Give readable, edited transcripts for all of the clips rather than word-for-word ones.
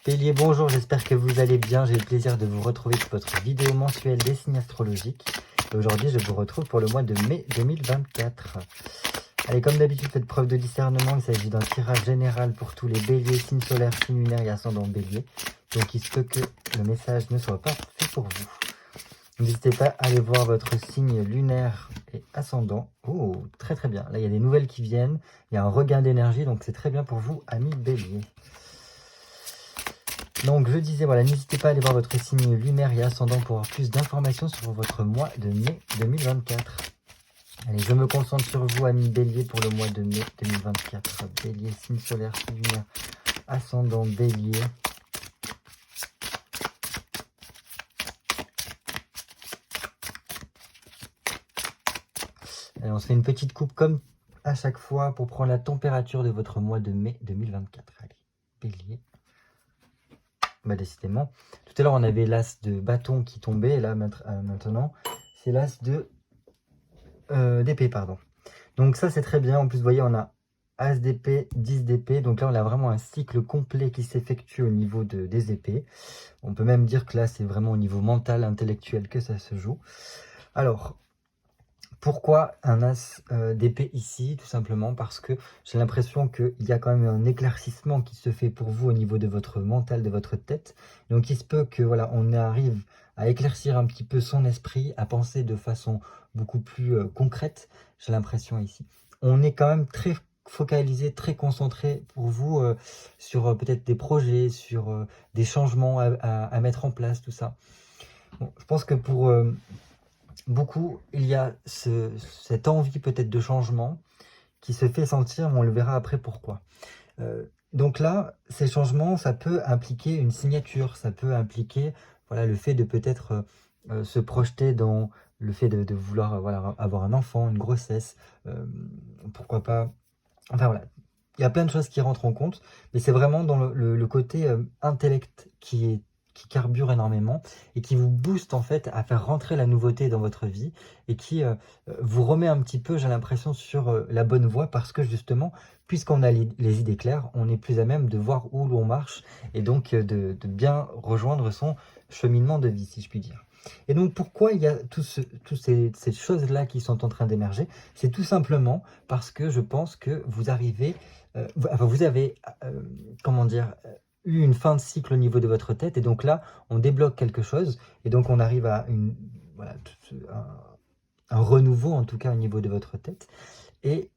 Bélier, bonjour, j'espère que vous allez bien. J'ai le plaisir de vous retrouver pour votre vidéo mensuelle des signes astrologiques. Et aujourd'hui, je vous retrouve pour le mois de mai 2024. Allez, comme d'habitude, faites preuve de discernement. Il s'agit d'un tirage général pour tous les béliers, signes solaires, signes lunaires et ascendant bélier. Donc, il se peut que le message ne soit pas fait pour vous. N'hésitez pas à aller voir votre signe lunaire et ascendant. Oh, très très bien. Là, il y a des nouvelles qui viennent. Il y a un regain d'énergie, donc c'est très bien pour vous, amis béliers. Donc je disais, voilà, n'hésitez pas à aller voir votre signe lunaire et ascendant pour avoir plus d'informations sur votre mois de mai 2024. Allez, je me concentre sur vous, amis bélier, pour le mois de mai 2024. Bélier, signe solaire, signe lunaire, ascendant bélier. Allez, on se fait une petite coupe comme à chaque fois pour prendre la température de votre mois de mai 2024. Allez, bélier. Bah décidément. Tout à l'heure, on avait l'as de bâton qui tombait, et là, maintenant, c'est l'as d'épée, pardon. Donc ça, c'est très bien. En plus, vous voyez, on a As d'épée, 10 d'épée. Donc là, on a vraiment un cycle complet qui s'effectue au niveau des épées. On peut même dire que là, c'est vraiment au niveau mental, intellectuel que ça se joue. Alors, pourquoi un As d'épée ici? Tout simplement parce que j'ai l'impression qu'il y a quand même un éclaircissement qui se fait pour vous au niveau de votre mental, de votre tête. Donc il se peut que voilà, on arrive à éclaircir un petit peu son esprit, à penser de façon beaucoup plus concrète, j'ai l'impression ici. On est quand même très focalisé, très concentré pour vous sur peut-être des projets, sur des changements à mettre en place, tout ça. Bon, je pense que pour beaucoup, il y a cette envie peut-être de changement qui se fait sentir, mais on le verra après pourquoi. Donc là, ces changements, ça peut impliquer une signature, ça peut impliquer voilà, le fait de peut-être se projeter dans le fait de vouloir voilà, avoir un enfant, une grossesse, pourquoi pas. Enfin voilà, il y a plein de choses qui rentrent en compte, mais c'est vraiment dans le côté intellect qui carbure énormément et qui vous booste en fait à faire rentrer la nouveauté dans votre vie et qui vous remet un petit peu, j'ai l'impression, sur la bonne voie parce que justement, puisqu'on a les idées claires, on est plus à même de voir où l'on marche et donc de bien rejoindre son cheminement de vie, si je puis dire. Et donc pourquoi il y a toutes ces choses-là qui sont en train d'émerger? C'est tout simplement parce que je pense que vous arrivez, vous avez, comment dire, eu une fin de cycle au niveau de votre tête et donc là, on débloque quelque chose et donc on arrive à voilà, un renouveau en tout cas au niveau de votre tête. Et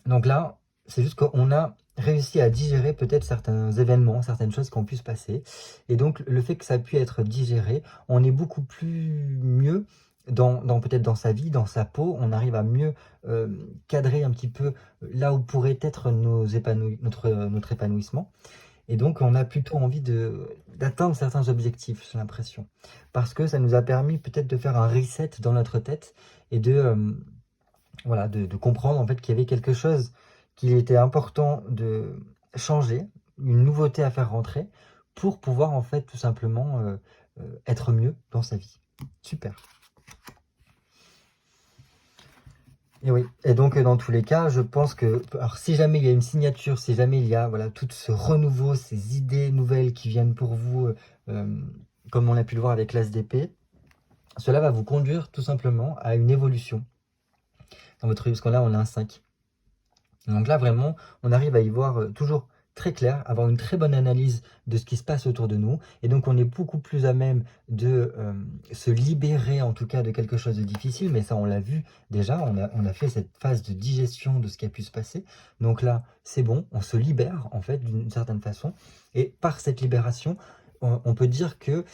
donc là, c'est juste qu'on a réussi à digérer peut-être certains événements, certaines choses qui ont pu se passer. Et donc, le fait que ça a pu être digéré, on est beaucoup plus mieux peut-être dans sa vie, dans sa peau. On arrive à mieux cadrer un petit peu là où pourrait être notre épanouissement. Et donc, on a plutôt envie d'atteindre certains objectifs, j'ai l'impression. Parce que ça nous a permis peut-être de faire un reset dans notre tête et voilà, de comprendre en fait qu'il y avait quelque chose qu'il était important de changer, une nouveauté à faire rentrer pour pouvoir en fait tout simplement être mieux dans sa vie. Super. Et oui, et donc dans tous les cas, je pense que alors, si jamais il y a une signature, si jamais il y a voilà, tout ce renouveau, ces idées nouvelles qui viennent pour vous, euh, comme on a pu le voir avec l'As d'épée, cela va vous conduire tout simplement à une évolution dans votre vie, parce que là on a un 5. Donc là, vraiment, on arrive à y voir toujours très clair, avoir une très bonne analyse de ce qui se passe autour de nous. Et donc, on est beaucoup plus à même de se libérer, en tout cas, de quelque chose de difficile. Mais ça, on l'a vu déjà, on a fait cette phase de digestion de ce qui a pu se passer. Donc là, c'est bon, on se libère, en fait, d'une certaine façon. Et par cette libération, on peut dire que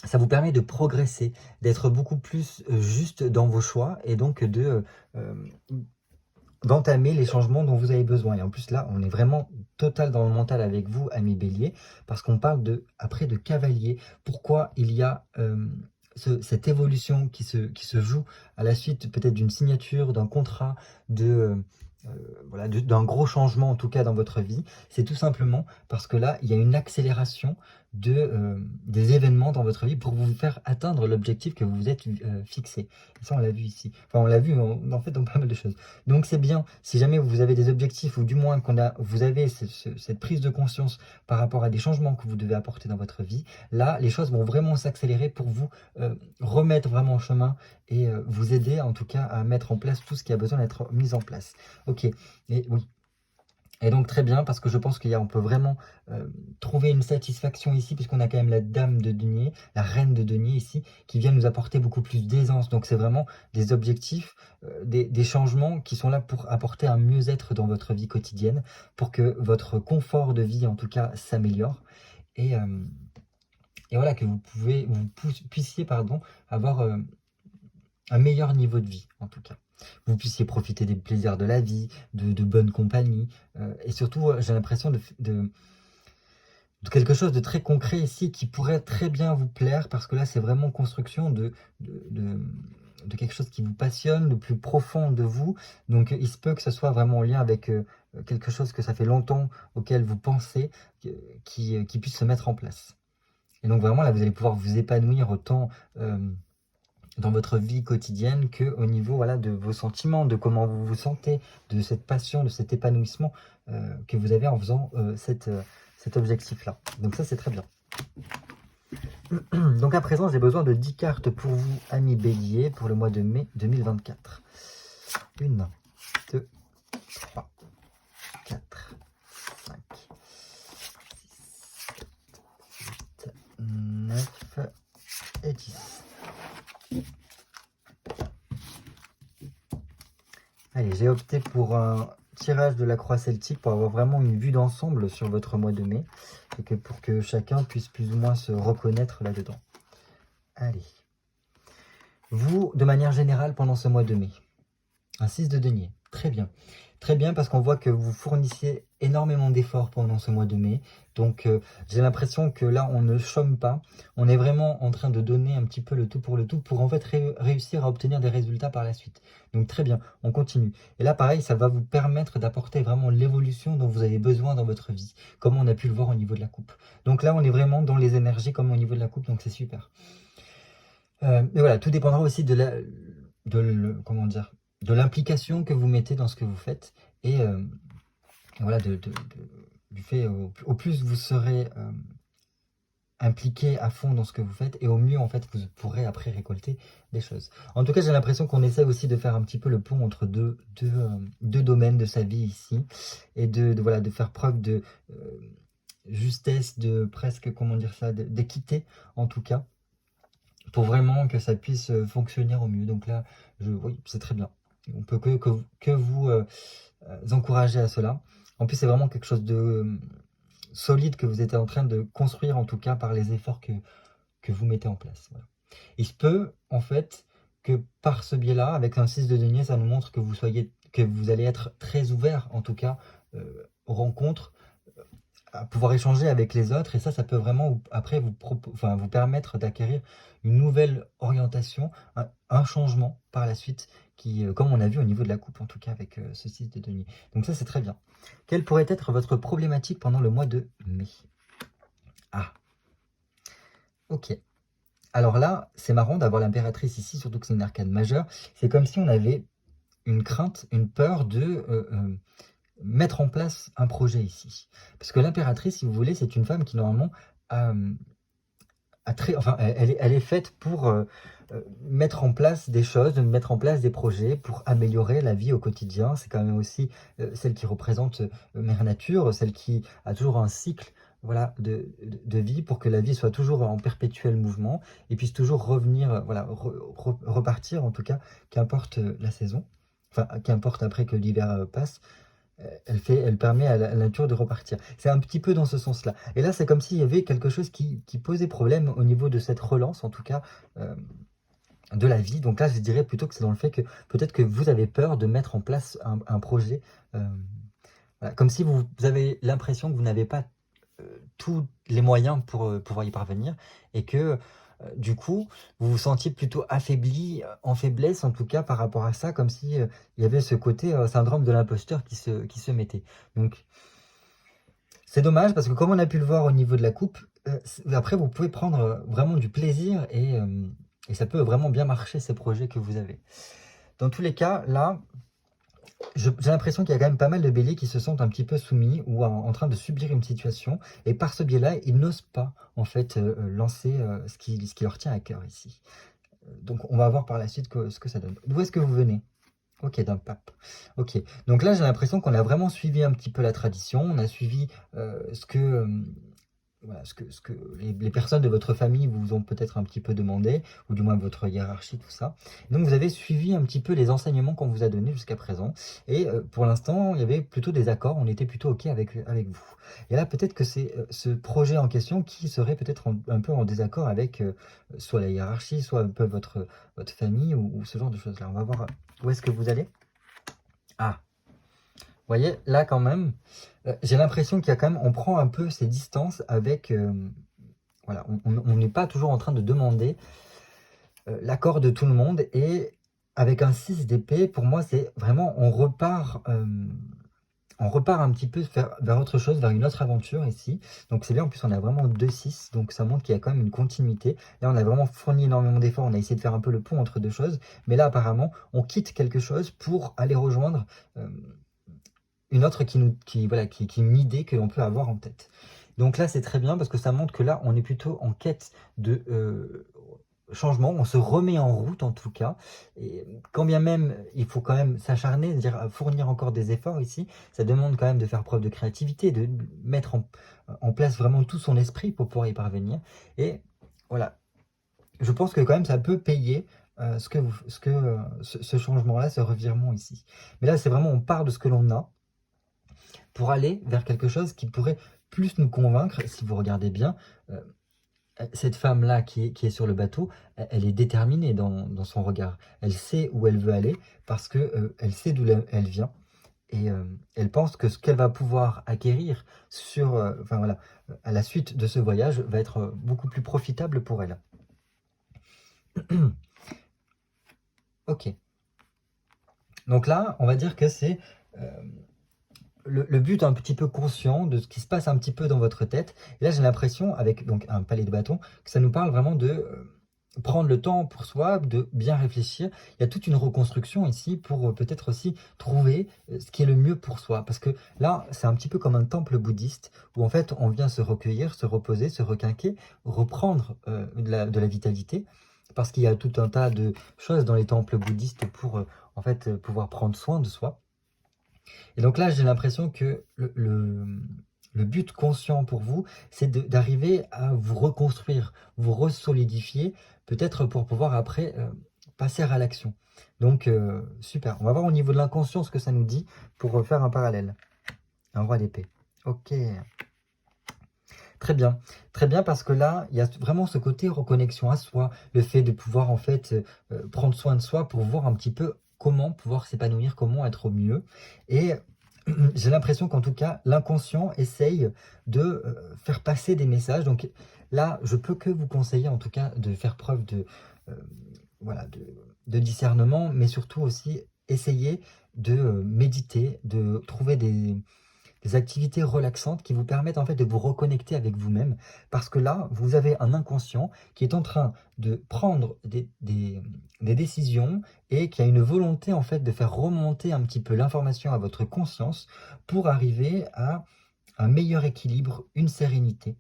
ça vous permet de progresser, d'être beaucoup plus juste dans vos choix et donc d'entamer les changements dont vous avez besoin. Et en plus, là, on est vraiment total dans le mental avec vous, ami Bélier, parce qu'on parle après de cavalier. Pourquoi il y a cette évolution qui se joue à la suite peut-être d'une signature, d'un contrat, voilà, d'un gros changement en tout cas dans votre vie, c'est tout simplement parce que là, il y a une accélération des événements dans votre vie pour vous faire atteindre l'objectif que vous vous êtes fixé. Et ça, on l'a vu ici. Enfin, on l'a vu en fait dans pas mal de choses. Donc c'est bien, si jamais vous avez des objectifs ou du moins vous avez cette prise de conscience par rapport à des changements que vous devez apporter dans votre vie, là, les choses vont vraiment s'accélérer pour vous remettre vraiment en chemin et vous aider en tout cas à mettre en place tout ce qui a besoin d'être mis en place. Ok, et oui. Et donc très bien, parce que je pense qu'on peut vraiment trouver une satisfaction ici, puisqu'on a quand même la dame de denier, la reine de denier ici, qui vient nous apporter beaucoup plus d'aisance. Donc c'est vraiment des objectifs, des changements qui sont là pour apporter un mieux-être dans votre vie quotidienne, pour que votre confort de vie en tout cas s'améliore. Et, euh, et voilà, que puissiez avoir un meilleur niveau de vie en tout cas. Vous puissiez profiter des plaisirs de la vie, de bonne compagnie, et surtout j'ai l'impression de quelque chose de très concret ici qui pourrait très bien vous plaire, parce que là c'est vraiment construction de, de- de quelque chose qui vous passionne, le plus profond de vous. Donc il se peut que ce soit vraiment en lien avec quelque chose que ça fait longtemps auquel vous pensez, qui puisse se mettre en place. Et donc vraiment là vous allez pouvoir vous épanouir autant dans votre vie quotidienne que au niveau voilà, de vos sentiments, de comment vous vous sentez, de cette passion, de cet épanouissement que vous avez en faisant cet objectif-là. Donc ça, c'est très bien. Donc à présent, j'ai besoin de 10 cartes pour vous, amis bélier, pour le mois de mai 2024. 1, 2, 3, 4, 5, 6, 7, 9 et 10. Allez, j'ai opté pour un tirage de la croix celtique pour avoir vraiment une vue d'ensemble sur votre mois de mai et pour que chacun puisse plus ou moins se reconnaître là-dedans. Allez. Vous, de manière générale, pendant ce mois de mai, un 6 de denier, très bien. Très bien, parce qu'on voit que vous fournissiez énormément d'efforts pendant ce mois de mai. Donc j'ai l'impression que là, on ne chôme pas. On est vraiment en train de donner un petit peu le tout pour en fait réussir à obtenir des résultats par la suite. Donc très bien, on continue. Et là, pareil, ça va vous permettre d'apporter vraiment l'évolution dont vous avez besoin dans votre vie, comme on a pu le voir au niveau de la coupe. Donc là, on est vraiment dans les énergies comme au niveau de la coupe, donc c'est super. Mais voilà, tout dépendra aussi comment dire, de l'implication que vous mettez dans ce que vous faites. Et voilà, du fait, au plus vous serez impliqué à fond dans ce que vous faites, et au mieux, en fait, vous pourrez après récolter des choses. En tout cas, j'ai l'impression qu'on essaie aussi de faire un petit peu le pont entre deux domaines de sa vie ici, et voilà, de faire preuve de justesse, de presque, comment dire ça, d'équité, en tout cas, pour vraiment que ça puisse fonctionner au mieux. Donc là, oui, c'est très bien. On peut que vous encourager à cela. En plus, c'est vraiment quelque chose de solide que vous êtes en train de construire, en tout cas par les efforts que vous mettez en place. Voilà. Il se peut, en fait, que par ce biais-là, avec un 6 de denier, ça nous montre que vous allez être très ouvert, en tout cas, aux rencontres, à pouvoir échanger avec les autres, et ça peut vraiment après vous permettre d'acquérir une nouvelle orientation, un changement par la suite, qui, comme on a vu au niveau de la coupe, en tout cas avec ce 6 de denier. Donc ça, c'est très bien. Quelle pourrait être votre problématique pendant le mois de mai? Ah, ok. Alors là, c'est marrant d'avoir l'impératrice ici, surtout que c'est une arcane majeure. C'est comme si on avait une crainte, une peur de mettre en place un projet ici. Parce que l'impératrice, si vous voulez, c'est une femme qui normalement a, enfin, elle est faite pour mettre en place des choses, mettre en place des projets pour améliorer la vie au quotidien. C'est quand même aussi celle qui représente Mère Nature, celle qui a toujours un cycle, voilà, de vie, pour que la vie soit toujours en perpétuel mouvement et puisse toujours revenir, voilà, repartir en tout cas, qu'importe la saison, enfin qu'importe après que l'hiver passe. Elle permet à la nature de repartir. C'est un petit peu dans ce sens-là. Et là, c'est comme s'il y avait quelque chose qui posait problème au niveau de cette relance, en tout cas, euh, de la vie. Donc là, je dirais plutôt que c'est dans le fait que peut-être que vous avez peur de mettre en place un projet, voilà, comme si vous avez l'impression que vous n'avez pas tous les moyens pour pouvoir y parvenir, et que Du coup, vous vous sentiez plutôt affaibli, en faiblesse en tout cas par rapport à ça, comme si, il y avait ce côté, syndrome de l'imposteur qui se mettait. Donc c'est dommage parce que comme on a pu le voir au niveau de la coupe, après vous pouvez prendre, vraiment du plaisir et ça peut vraiment bien marcher ces projets que vous avez. Dans tous les cas, là, j'ai l'impression qu'il y a quand même pas mal de béliers qui se sentent un petit peu soumis ou en train de subir une situation et par ce biais-là, ils n'osent pas en fait, lancer, ce qui leur tient à cœur ici. Donc on va voir par la suite ce que ça donne. D'où est-ce que vous venez? OK, d'un pape. OK. Donc là, j'ai l'impression qu'on a vraiment suivi un petit peu la tradition. On a suivi, ce que, voilà, ce que les personnes de votre famille vous ont peut-être un petit peu demandé, ou du moins votre hiérarchie, tout ça. Donc vous avez suivi un petit peu les enseignements qu'on vous a donnés jusqu'à présent. Et pour l'instant, il y avait plutôt des accords, on était plutôt OK avec vous. Et là, peut-être que c'est ce projet en question qui serait peut-être un peu en désaccord avec soit la hiérarchie, soit un peu votre famille, ou ce genre de choses-là. On va voir où est-ce que vous allez. Ah, vous voyez, là quand même, j'ai l'impression qu'il y a quand même, on prend un peu ses distances avec, voilà, on n'est pas toujours en train de demander l'accord de tout le monde. Et avec un 6 d'épée, pour moi, c'est vraiment, on repart un petit peu vers autre chose, vers une autre aventure ici. Donc c'est bien, en plus on a vraiment 2-6, donc ça montre qu'il y a quand même une continuité. Là on a vraiment fourni énormément d'efforts, on a essayé de faire un peu le pont entre deux choses. Mais là apparemment, on quitte quelque chose pour aller rejoindre une autre voilà, qui est une idée que l'on peut avoir en tête. Donc là, c'est très bien parce que ça montre que là, on est plutôt en quête de changement. On se remet en route en tout cas. Et quand bien même, il faut quand même s'acharner, c'est-à-dire fournir encore des efforts ici. Ça demande quand même de faire preuve de créativité, de mettre en place vraiment tout son esprit pour pouvoir y parvenir. Et voilà, je pense que quand même, ça peut payer ce changement-là, ce revirement ici. Mais là, c'est vraiment, on part de ce que l'on a pour aller vers quelque chose qui pourrait plus nous convaincre. Si vous regardez bien, cette femme-là qui est sur le bateau, elle est déterminée dans son regard. Elle sait où elle veut aller parce que elle sait d'où elle vient. Et elle pense que ce qu'elle va pouvoir acquérir enfin voilà, à la suite de ce voyage va être beaucoup plus profitable pour elle. Ok. Donc là, on va dire que c'est le but un petit peu conscient de ce qui se passe un petit peu dans votre tête. Et là, j'ai l'impression, avec donc un palais de bâton, que ça nous parle vraiment de prendre le temps pour soi, de bien réfléchir. Il y a toute une reconstruction ici pour peut-être aussi trouver ce qui est le mieux pour soi. Parce que là, c'est un petit peu comme un temple bouddhiste où en fait, on vient se recueillir, se reposer, se requinquer, reprendre de la vitalité. Parce qu'il y a tout un tas de choses dans les temples bouddhistes pour en fait pouvoir prendre soin de soi. Et donc là, j'ai l'impression que le but conscient pour vous, c'est d'arriver à vous reconstruire, vous resolidifier, peut-être pour pouvoir après passer à l'action. Donc, super. On va voir au niveau de l'inconscient ce que ça nous dit pour faire un parallèle. Un roi d'épée. Ok. Très bien parce que là, il y a vraiment ce côté reconnexion à soi, le fait de pouvoir en fait prendre soin de soi pour voir un petit peu comment pouvoir s'épanouir, comment être au mieux. Et j'ai l'impression qu'en tout cas, l'inconscient essaye de faire passer des messages. Donc là, je peux que vous conseiller en tout cas de faire preuve euh, voilà, de discernement, mais surtout aussi essayer de méditer, de trouver des activités relaxantes qui vous permettent en fait de vous reconnecter avec vous-même. Parce que là, vous avez un inconscient qui est en train de prendre des décisions et qui a une volonté en fait de faire remonter un petit peu l'information à votre conscience pour arriver à un meilleur équilibre, une sérénité.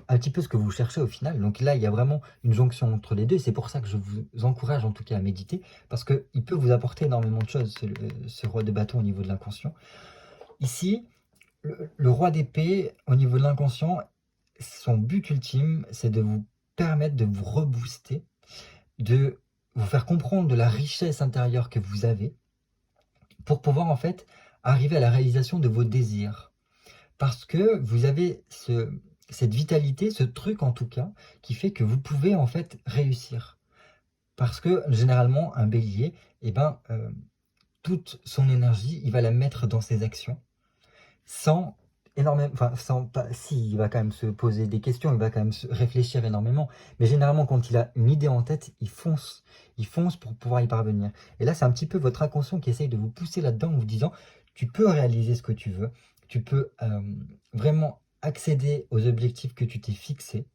Un petit peu ce que vous cherchez au final. Donc là, il y a vraiment une jonction entre les deux. Et c'est pour ça que je vous encourage en tout cas à méditer. Parce qu'il peut vous apporter énormément de choses, ce roi de bâton au niveau de l'inconscient. Ici, le roi d'épée, au niveau de l'inconscient, son but ultime, c'est de vous permettre de vous rebooster, de vous faire comprendre de la richesse intérieure que vous avez, pour pouvoir en fait arriver à la réalisation de vos désirs. Parce que vous avez cette vitalité, ce truc en tout cas, qui fait que vous pouvez en fait réussir. Parce que généralement, un bélier, eh ben, toute son énergie, il va la mettre dans ses actions, sans énormément, enfin, si, il va quand même se poser des questions, il va quand même se réfléchir énormément, mais généralement, quand il a une idée en tête, il fonce pour pouvoir y parvenir. Et là, c'est un petit peu votre inconscient qui essaye de vous pousser là-dedans en vous disant, tu peux réaliser ce que tu veux, tu peux vraiment accéder aux objectifs que tu t'es fixés.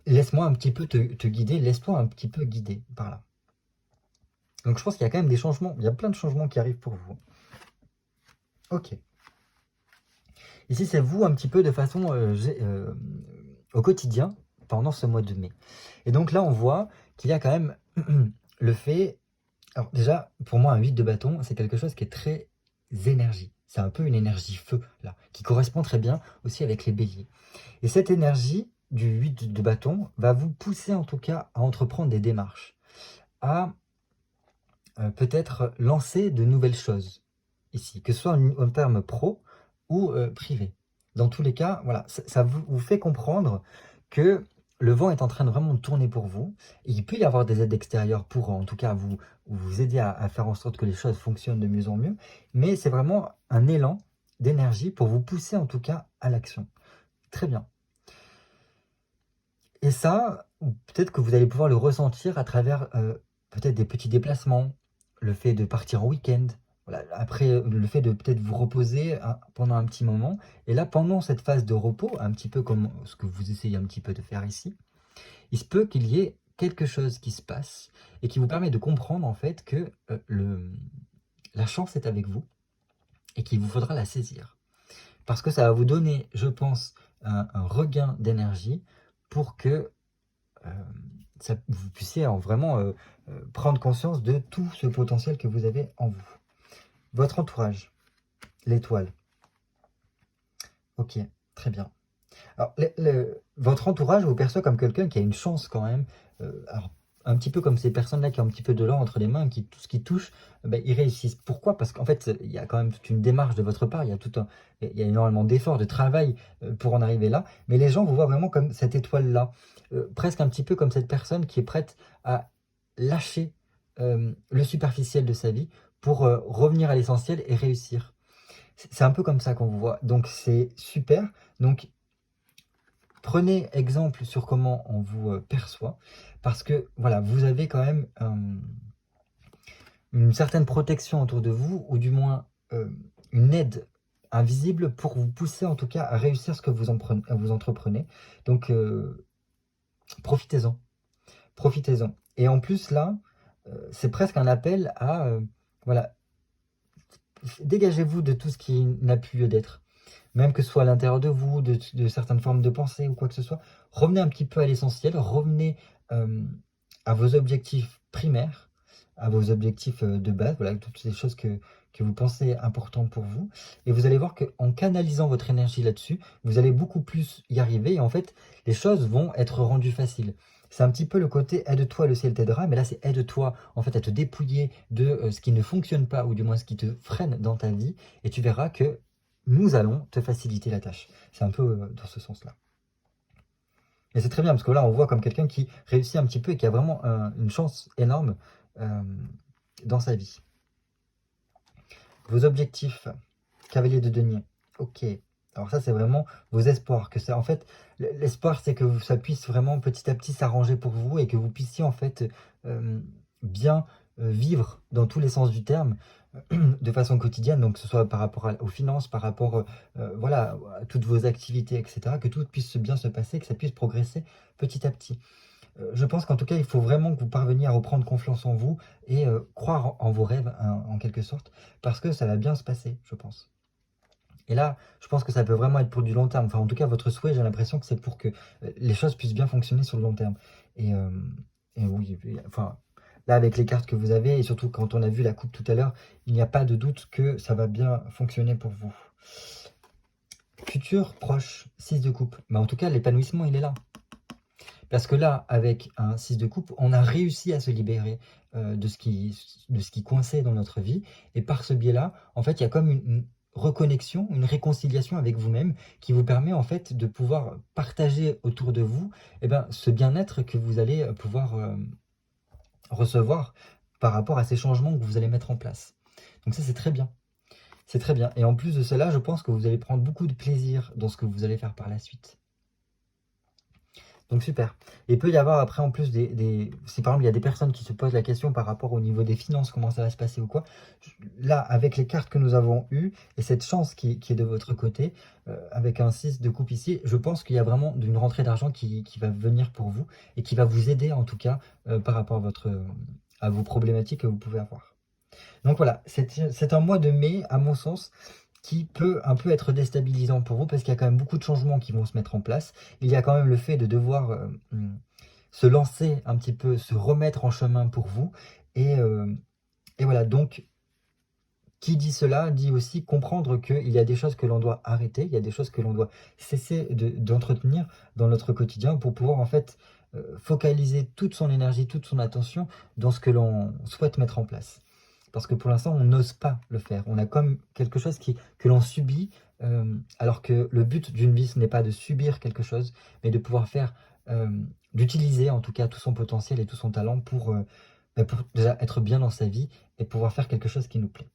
Laisse-moi un petit peu te guider, laisse-toi un petit peu guider par là. Donc je pense qu'il y a quand même des changements, il y a plein de changements qui arrivent pour vous. Ok. Ici, c'est vous un petit peu de façon au quotidien pendant ce mois de mai. Et donc là, on voit qu'il y a quand même le fait... Alors déjà, pour moi, un 8 de bâton, c'est quelque chose qui est très énergie. C'est un peu une énergie feu, là, qui correspond très bien aussi avec les béliers. Et cette énergie du 8 de bâton va vous pousser en tout cas à entreprendre des démarches, à peut-être lancer de nouvelles choses ici, que ce soit en termes pro ou privé. Dans tous les cas, voilà, ça vous fait comprendre que le vent est en train de vraiment tourner pour vous. Et il peut y avoir des aides extérieures pour, en tout cas, vous aider à faire en sorte que les choses fonctionnent de mieux en mieux. Mais c'est vraiment un élan d'énergie pour vous pousser, en tout cas, à l'action. Très bien. Et ça, peut-être que vous allez pouvoir le ressentir à travers peut-être des petits déplacements, le fait de partir en week-end, voilà, après le fait de peut-être vous reposer pendant un petit moment. Et là, pendant cette phase de repos, un petit peu comme ce que vous essayez un petit peu de faire ici, il se peut qu'il y ait quelque chose qui se passe et qui vous permet de comprendre en fait que la chance est avec vous et qu'il vous faudra la saisir. Parce que ça va vous donner, je pense, un regain d'énergie pour que vous puissiez vraiment prendre conscience de tout ce potentiel que vous avez en vous. Votre entourage, l'étoile. Ok, très bien. Alors, votre entourage vous perçoit comme quelqu'un qui a une chance quand même. Alors, un petit peu comme ces personnes-là qui ont un petit peu de l'or entre les mains, qui tout ce qu'ils touchent, ben, ils réussissent. Pourquoi? Parce qu'en fait, il y a quand même toute une démarche de votre part, il y a énormément d'efforts, de travail pour en arriver là. Mais les gens vous voient vraiment comme cette étoile-là, presque un petit peu comme cette personne qui est prête à lâcher le superficiel de sa vie pour revenir à l'essentiel et réussir. C'est un peu comme ça qu'on vous voit. Donc c'est super. Donc prenez exemple sur comment on vous perçoit, parce que voilà, vous avez quand même une certaine protection autour de vous, ou du moins une aide invisible pour vous pousser en tout cas à réussir ce que vous entreprenez. Donc profitez-en, profitez-en. Et en plus là, c'est presque un appel à voilà, dégagez-vous de tout ce qui n'a plus lieu d'être. Même que ce soit à l'intérieur de vous, de certaines formes de pensée ou quoi que ce soit, revenez un petit peu à l'essentiel, revenez à vos objectifs primaires, à vos objectifs de base, voilà, toutes les choses que vous pensez importantes pour vous, et vous allez voir qu'en canalisant votre énergie là-dessus, vous allez beaucoup plus y arriver, et en fait, les choses vont être rendues faciles. C'est un petit peu le côté aide-toi, le ciel t'aidera, mais là c'est aide-toi en fait à te dépouiller de ce qui ne fonctionne pas, ou du moins ce qui te freine dans ta vie, et tu verras que nous allons te faciliter la tâche. C'est un peu dans ce sens-là. Et c'est très bien, parce que là, on voit comme quelqu'un qui réussit un petit peu et qui a vraiment une chance énorme dans sa vie. Vos objectifs, cavalier de denier. Ok. Alors ça, c'est vraiment vos espoirs. Que ça, en fait, l'espoir, c'est que ça puisse vraiment petit à petit s'arranger pour vous et que vous puissiez en fait bien vivre dans tous les sens du terme de façon quotidienne, donc que ce soit par rapport aux finances, par rapport voilà, à toutes vos activités, etc., que tout puisse bien se passer, que ça puisse progresser petit à petit. Je pense qu'en tout cas, il faut vraiment que vous parveniez à reprendre confiance en vous et croire en vos rêves, en quelque sorte, parce que ça va bien se passer, je pense. Et là, je pense que ça peut vraiment être pour du long terme. Enfin, en tout cas, votre souhait, j'ai l'impression que c'est pour que les choses puissent bien fonctionner sur le long terme. Et, oui, enfin, là, avec les cartes que vous avez, et surtout quand on a vu la coupe tout à l'heure, il n'y a pas de doute que ça va bien fonctionner pour vous. Futur, proche, 6 de coupe. Mais en tout cas, l'épanouissement, il est là. Parce que là, avec un 6 de coupe, on a réussi à se libérer de ce qui coinçait dans notre vie. Et par ce biais-là, en fait, il y a comme une reconnexion, une réconciliation avec vous-même qui vous permet en fait de pouvoir partager autour de vous ce bien-être que vous allez pouvoir recevoir par rapport à ces changements que vous allez mettre en place. Donc ça, c'est très bien. C'est très bien. Et en plus de cela, je pense que vous allez prendre beaucoup de plaisir dans ce que vous allez faire par la suite. Donc super. Et il peut y avoir après en plus si par exemple il y a des personnes qui se posent la question par rapport au niveau des finances, comment ça va se passer ou quoi, là avec les cartes que nous avons eues et cette chance qui est de votre côté, avec un 6 de coupe ici, je pense qu'il y a vraiment une rentrée d'argent qui va venir pour vous et qui va vous aider en tout cas par rapport à vos problématiques que vous pouvez avoir. Donc voilà, c'est un mois de mai, à mon sens, qui peut un peu être déstabilisant pour vous parce qu'il y a quand même beaucoup de changements qui vont se mettre en place. Il y a quand même le fait de devoir se lancer un petit peu, se remettre en chemin pour vous. Et, euh, et voilà, donc qui dit cela dit aussi comprendre qu'il y a des choses que l'on doit arrêter, il y a des choses que l'on doit cesser d'entretenir dans notre quotidien pour pouvoir en fait focaliser toute son énergie, toute son attention dans ce que l'on souhaite mettre en place. Parce que pour l'instant, on n'ose pas le faire. On a comme quelque chose que l'on subit, alors que le but d'une vie, ce n'est pas de subir quelque chose, mais de pouvoir faire, d'utiliser en tout cas tout son potentiel et tout son talent pour déjà être bien dans sa vie et pouvoir faire quelque chose qui nous plaît.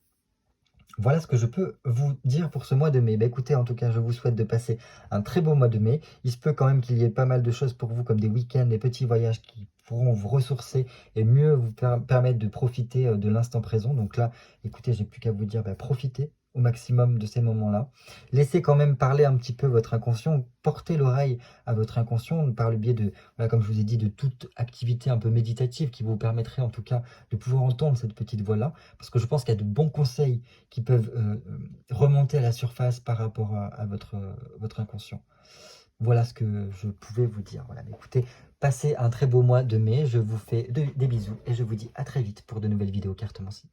Voilà ce que je peux vous dire pour ce mois de mai. Bah, écoutez, en tout cas, je vous souhaite de passer un très beau mois de mai. Il se peut quand même qu'il y ait pas mal de choses pour vous, comme des week-ends, des petits voyages qui pourront vous ressourcer et mieux vous permettre de profiter de l'instant présent. Donc là, écoutez, j'ai plus qu'à vous dire, bah, profitez au maximum de ces moments-là. Laissez quand même parler un petit peu votre inconscient, portez l'oreille à votre inconscient par le biais de, voilà, comme je vous ai dit, de toute activité un peu méditative qui vous permettrait en tout cas de pouvoir entendre cette petite voix-là. Parce que je pense qu'il y a de bons conseils qui peuvent remonter à la surface par rapport à votre inconscient. Voilà ce que je pouvais vous dire. Voilà, écoutez, passez un très beau mois de mai. Je vous fais des bisous et je vous dis à très vite pour de nouvelles vidéos cartomancie.